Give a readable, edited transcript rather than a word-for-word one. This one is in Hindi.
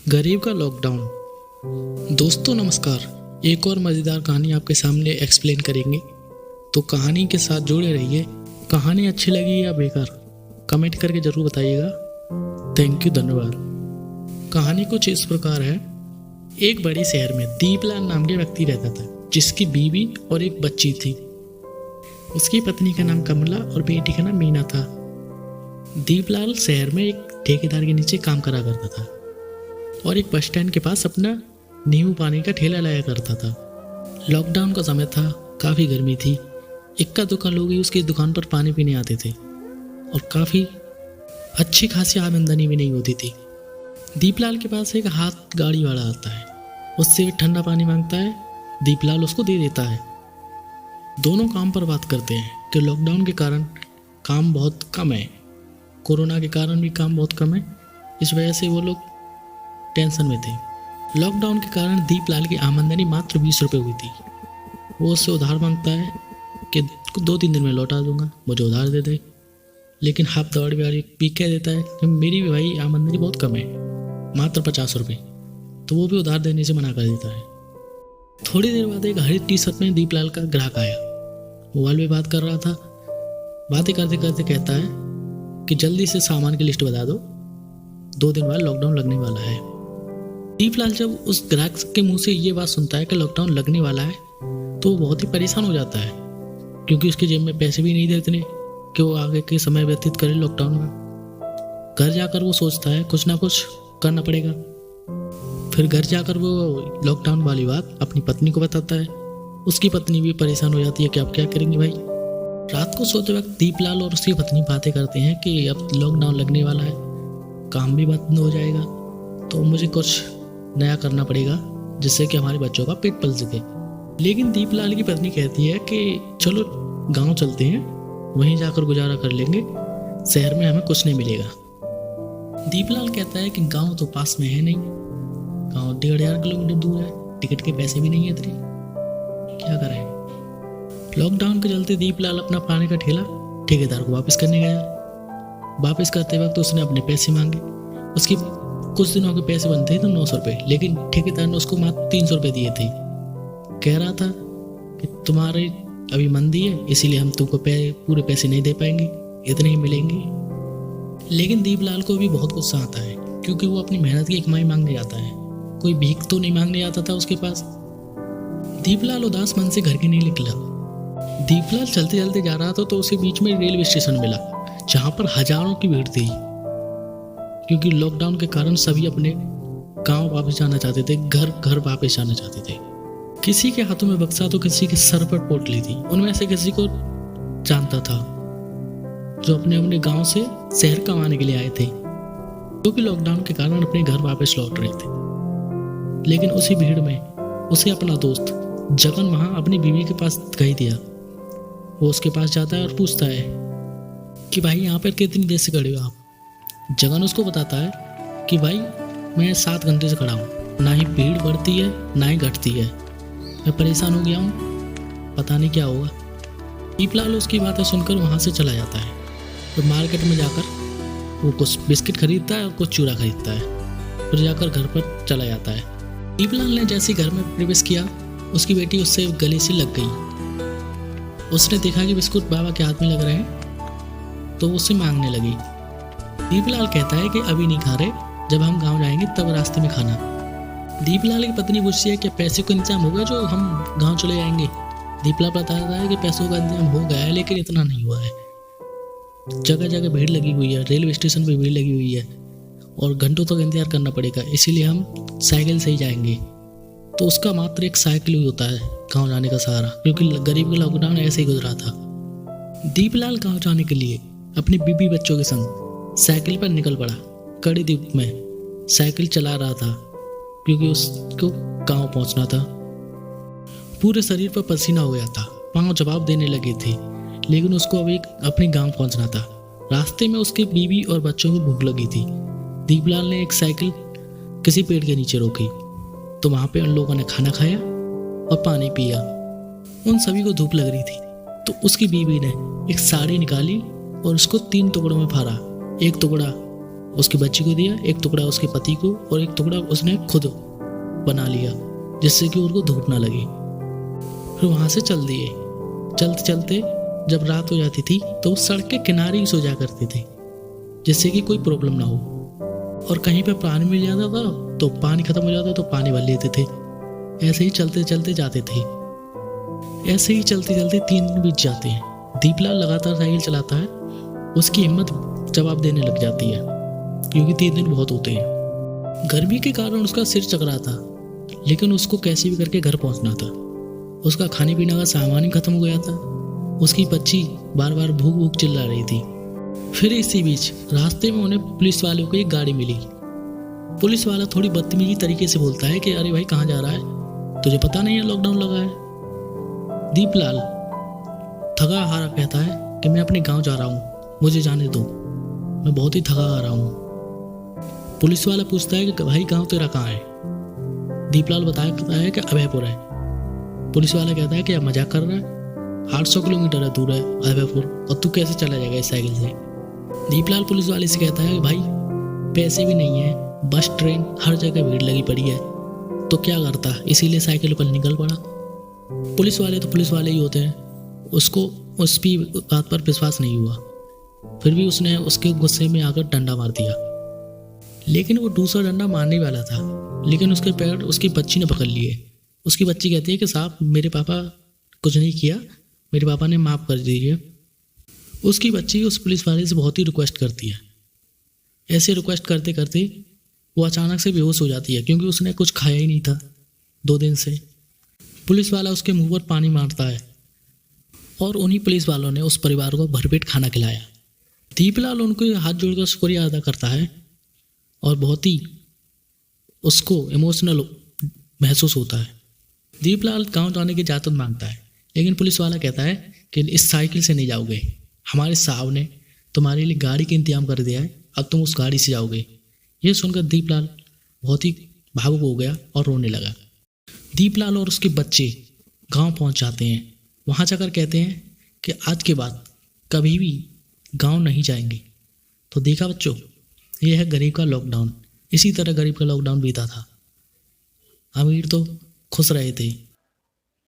गरीब का लॉकडाउन। दोस्तों नमस्कार, एक और मज़ेदार कहानी आपके सामने एक्सप्लेन करेंगे, तो कहानी के साथ जुड़े रहिए। कहानी अच्छी लगी या बेकार कमेंट करके ज़रूर बताइएगा। थैंक यू, धन्यवाद। कहानी कुछ इस प्रकार है। एक बड़े शहर में दीपलाल नाम के व्यक्ति रहता था, जिसकी बीवी और एक बच्ची थी। उसकी पत्नी का नाम कमला और बेटी का नाम मीना था। दीपलाल शहर में एक ठेकेदार के नीचे काम करा करता था और एक बस स्टैंड के पास अपना नींबू पानी का ठेला लाया करता था। लॉकडाउन का समय था, काफ़ी गर्मी थी। इक्का दुक्का लोग ही उसकी दुकान पर पानी पीने आते थे और काफ़ी अच्छी खासी आमदनी भी नहीं होती थी। दीपलाल के पास एक हाथ गाड़ी वाला आता है, उससे ठंडा पानी मांगता है, दीपलाल उसको दे देता है। दोनों काम पर बात करते हैं कि लॉकडाउन के कारण काम बहुत कम है, कोरोना के कारण भी काम बहुत कम है, इस वजह से वो लोग टेंशन में थे। लॉकडाउन के कारण दीपलाल की आमदनी मात्र 20 रुपये हुई थी। वो उससे उधार मांगता है कि 2-3 दिन में लौटा दूंगा, मुझे उधार दे दे। लेकिन हाथ दौड़ भी कह देता है कि मेरी भी भाई आमदनी बहुत कम है, मात्र 50 रुपये। तो वो भी उधार देने से मना कर देता है। थोड़ी देर बाद एक हरी टी शर्ट में दीपलाल का ग्राहक आया। मोबाइल में बात कर रहा था। बातें करते करते कहता है कि जल्दी से सामान की लिस्ट बता दो, 2 दिन बाद लॉकडाउन लगने वाला है। दीपलाल जब उस ग्राहक के मुंह से ये बात सुनता है कि लॉकडाउन लगने वाला है, तो वो बहुत ही परेशान हो जाता है, क्योंकि उसके जेब में पैसे भी नहीं थे इतने कि वो आगे के समय व्यतीत करे लॉकडाउन में। घर जाकर वो सोचता है कुछ ना कुछ करना पड़ेगा। फिर घर जाकर वो लॉकडाउन वाली बात अपनी पत्नी को बताता है। उसकी पत्नी भी परेशान हो जाती है कि अब क्या करेंगे भाई। रात को सोते वक्त दीपलाल और उसकी पत्नी बातें करते हैं कि अब लॉकडाउन लगने वाला है, काम भी बंद हो जाएगा, तो मुझे कुछ नया करना पड़ेगा जिससे कि हमारे बच्चों का पेट पल सके। लेकिन दीपलाल की पत्नी कहती है कि चलो गांव चलते हैं, वहीं जाकर गुजारा कर लेंगे, शहर में हमें कुछ नहीं मिलेगा। दीपलाल कहता है कि गांव तो पास में है नहीं, गांव 1,500 किलोमीटर दूर है, टिकट के पैसे भी नहीं है इतने, क्या करें। लॉकडाउन के चलते दीपलाल अपना पानी का ठेला ठेकेदार को वापस करने गया। वापस करते वक्त उसने अपने पैसे मांगे। उसकी कुछ दिनों के पैसे बनते थे तो 900 रुपये, लेकिन ठेकेदार ने उसको मात्र 300 रुपये दिए थे। कह रहा था कि तुम्हारे अभी मंदी है, इसीलिए हम तुमको पूरे पैसे नहीं दे पाएंगे, इतने ही मिलेंगे। लेकिन दीपलाल को भी बहुत गुस्सा आता है, क्योंकि वो अपनी मेहनत की कमाई मांगने जाता है, कोई भीख तो नहीं मांगने आता था उसके पास। दीपलाल उदास मन से घर के नहीं निकला। दीपलाल चलते चलते जा रहा था तो उसे बीच में रेलवे स्टेशन मिला, जहां पर हजारों की भीड़ थी, क्योंकि लॉकडाउन के कारण सभी अपने गांव वापस जाना चाहते थे, घर घर वापस जाना चाहते थे। किसी के हाथों में बक्सा तो किसी के सर पर पोटली थी। उनमें से किसी को जानता था जो अपने अपने गांव से शहर कमाने के लिए आए थे, क्योंकि लॉकडाउन के कारण अपने घर वापस लौट रहे थे। लेकिन उसी भीड़ में उसे अपना दोस्त जगन वहां अपनी बीवी के पास गई दिया। वो उसके पास जाता है और पूछता है कि भाई यहाँ पर कितनी देर से खड़े हो आप। जगन उसको बताता है कि भाई मैं 7 घंटे से खड़ा हूँ, ना ही भीड़ बढ़ती है ना ही घटती है, मैं परेशान हो गया हूँ, पता नहीं क्या होगा। दीपलाल उसकी बातें सुनकर वहाँ से चला जाता है और मार्केट में जाकर वो कुछ बिस्किट खरीदता है और कुछ चूड़ा खरीदता है, फिर जाकर घर पर चला जाता है। दीपलाल ने जैसे घर में प्रवेश किया, उसकी बेटी उससे गले से लग गई। उसने देखा कि बिस्कुट बाबा के हाथ में लग रहे हैं, तो उससे मांगने लगी। दीपलाल कहता है कि अभी नहीं खा रहे, जब हम गांव जाएंगे तब रास्ते में खाना। दीपलाल की पत्नी पूछती है कि पैसे का इंतजाम होगा जो हम गांव चले जाएंगे। दीपलाल बताता है कि पैसों का इंतजाम हो गया है, लेकिन इतना नहीं हुआ है। जगह जगह भीड़ लगी हुई है, रेलवे स्टेशन पर भीड़ लगी हुई है और घंटों तक इंतजार करना पड़ेगा, इसीलिए हम साइकिल से ही जाएंगे। तो उसका मात्र एक साइकिल ही होता है गांव जाने का सहारा, क्योंकि गरीब का लॉकडाउन ऐसे ही गुजरा था। दीपलाल गांव जाने के लिए अपनी बीबी बच्चों के संग साइकिल पर निकल पड़ा। कड़ी धूप में साइकिल चला रहा था, क्योंकि उसको गांव पहुंचना था। पूरे शरीर पर पसीना हो गया था, पांव जवाब देने लगे थे, लेकिन उसको अभी अपने गांव पहुंचना था। रास्ते में उसके बीवी और बच्चों को भूख लगी थी। दीपलाल ने एक साइकिल किसी पेड़ के नीचे रोकी, तो वहां पे उन लोगों ने खाना खाया और पानी पिया। उन सभी को धूप लग रही थी, तो उसकी बीवी ने एक साड़ी निकाली और उसको 3 टुकड़ों में फाड़ा। एक टुकड़ा उसकी बच्ची को दिया, एक टुकड़ा उसके पति को और एक टुकड़ा उसने खुद बना लिया जिससे कि उनको धूप ना लगे। फिर वहाँ से चल दिए। चलते चलते जब रात हो जाती थी तो वो सड़क के किनारे ही सो जा करते थे जिससे कि कोई प्रॉब्लम ना हो। और कहीं पे पानी मिल जाता था तो पानी खत्म हो जाता तो पानी भर लेते थे। ऐसे ही चलते चलते जाते थे। ऐसे ही चलते चलते 3 दिन बीत जाते हैं। दीपलाल लगातार साइकिल चलाता है। उसकी हिम्मत जवाब देने लग जाती है क्योंकि 3 दिन बहुत होते हैं। गर्मी के कारण उसका सिर चकरा था, लेकिन उसको कैसे भी करके घर पहुंचना था। उसका खाने पीने का सामान ही खत्म हो गया था। उसकी बच्ची बार बार भूख भूख चिल्ला रही थी। फिर इसी बीच रास्ते में उन्हें पुलिस वालों को एक गाड़ी मिली। पुलिस वाला थोड़ी बदतमीजी तरीके से बोलता है कि अरे भाई कहाँ जा रहा है, तुझे पता नहीं है लॉकडाउन लगा है। दीपलाल थका हारा कहता है कि मैं अपने गांव जा रहा हूँ, मुझे जाने दो, मैं बहुत ही थका हारा हूँ। पुलिस वाला पूछता है कि भाई गांव तेरा कहाँ है। दीपलाल बताता है कि अभयपुर है। पुलिस वाला कहता है कि आप मजाक कर रहा है, 800 किलोमीटर है दूर है अभयपुर, और तू कैसे चला जाएगा इस साइकिल से। दीपलाल पुलिस वाले से कहता है कि भाई पैसे भी नहीं है, बस ट्रेन हर जगह भीड़ लगी पड़ी है, तो क्या करता, इसीलिए साइकिल पर निकल पड़ा। पुलिस वाले तो पुलिस वाले ही होते हैं, उसको उसकी बात पर विश्वास नहीं हुआ। फिर भी उसने उसके गुस्से में आकर डंडा मार दिया। लेकिन वो दूसरा डंडा मारने वाला था, लेकिन उसके पैर उसकी बच्ची ने पकड़ लिए। उसकी बच्ची कहती है कि साहब मेरे पापा कुछ नहीं किया, मेरे पापा ने माफ़ कर दीजिए। उसकी बच्ची उस पुलिस वाले से बहुत ही रिक्वेस्ट करती है। ऐसे रिक्वेस्ट करते करते वो अचानक से बेहोश हो जाती है क्योंकि उसने कुछ खाया ही नहीं था 2 दिन से। पुलिस वाला उसके मुंह पर पानी मारता है और उन्हीं पुलिस वालों ने उस परिवार को भरपेट खाना खिलाया। दीपलाल उनको हाथ जोड़कर शुक्रिया अदा करता है और बहुत ही उसको इमोशनल महसूस होता है। दीपलाल गांव जाने की इजाज़त मांगता है, लेकिन पुलिस वाला कहता है कि इस साइकिल से नहीं जाओगे, हमारे साहब ने तुम्हारे लिए गाड़ी का इंतजाम कर दिया है, अब तुम उस गाड़ी से जाओगे। ये सुनकर दीपलाल बहुत ही भावुक हो गया और रोने लगा। दीपलाल और उसके बच्चे गांव पहुंच जाते हैं। वहां जाकर कहते हैं कि आज के बाद कभी भी गांव नहीं जाएंगे। तो देखा बच्चों, ये है गरीब का लॉकडाउन। इसी तरह गरीब का लॉकडाउन बीता था। अमीर तो खुश रहे थे,